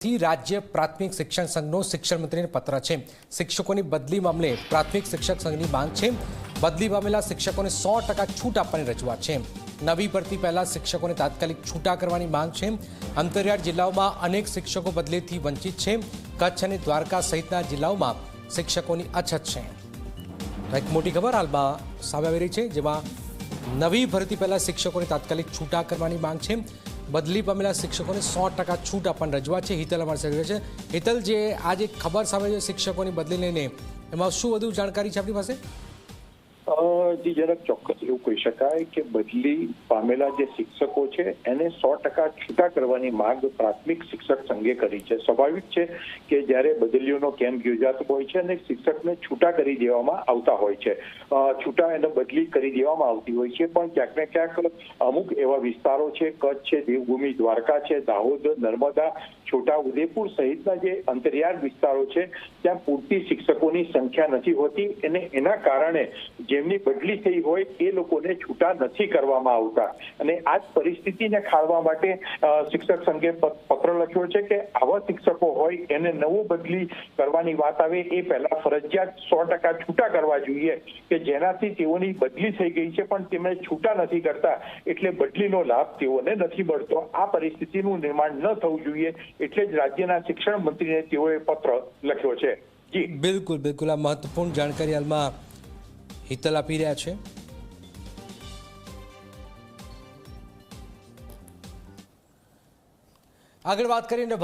राज्य प्राथमिक शिक्षण संघનો શિક્ષણ મંત્રીને પત્ર છે। શિક્ષકોની બદલી મામલે પ્રાથમિક શિક્ષક સંઘની માંગ છે। બદલી પામેલા શિક્ષકોને 100% છૂટ આપવાની રજૂઆત છે। નવી ભરતી પહેલા શિક્ષકોને તાત્કાલિક છૂટા કરવાની માંગ છે। અંતરિયાળ જિલ્લાઓમાં અનેક શિક્ષકો બદલીથી વંચિત છે। કચ્છ અને દ્વારકા સહિતના જિલ્લાઓમાં શિક્ષકોની અછત છે। એક મોટી ખબર હાલમાં સામે આવી રહી છે, જેમાં નવી ભરતી પહેલા શિક્ષકોને તાત્કાલિક છૂટા કરવાની માંગ છે। बदली पामेला शिक्षकों ने 100% छूट अपन रजूआत है। हितल अमर से हितल जे आज एक खबर सामे शिक्षकों की बदली लईने एमां शुं वधु जानकारी छे आपणी पासे? जी જરાક ચોક્કસ એવું કહી શકાય કે બદલી પામેલા જે શિક્ષકો છે એને 100% છૂટા કરવાની માંગ પ્રાથમિક શિક્ષક સંઘે કરી છે। સ્વાભાવિક છે કે જ્યારે બદલીઓનો કેમ્પ યોજાતો હોય છે અને શિક્ષકને છૂટા કરી દેવામાં આવતા હોય છે, છૂટા એને બદલી કરી દેવામાં આવતી હોય છે, પણ ક્યાંક ને ક્યાંક અમુક એવા વિસ્તારો છે, કચ્છ છે, દેવભૂમિ દ્વારકા છે, દાહોદ, નર્મદા, છોટા ઉદેપુર સહિતના જે અંતરિયાળ વિસ્તારો છે ત્યાં પૂરતી શિક્ષકોની સંખ્યા નથી હોતી અને એના કારણે જેમની બદલી થઈ હોય એ લોકોને છૂટા નથી કરવામાં આવતા અને આ જ પરિસ્થિતિને ખાળવા માટે શિક્ષક સંઘે પત્ર લખ્યો છે કે આવા શિક્ષકો હોય એને નવું બદલી કરવાની વાત આવે એ પહેલા ફરજિયાત 100% છૂટા કરવા જોઈએ કે જેનાથી તેઓની બદલી થઈ ગઈ છે પણ તેમણે છૂટા નથી કરતા એટલે બદલીનો લાભ તેઓને નથી મળતો। આ પરિસ્થિતિનું નિર્માણ ન થવું જોઈએ એટલે જ રાજ્યના શિક્ષણ મંત્રીને તેઓએ પત્ર લખ્યો છે। જી બિલકુલ બિલકુલ, આ મહત્વપૂર્ણ જાણકારી હાલમાં हितल आपी रह्या छे। आगळ वात करीने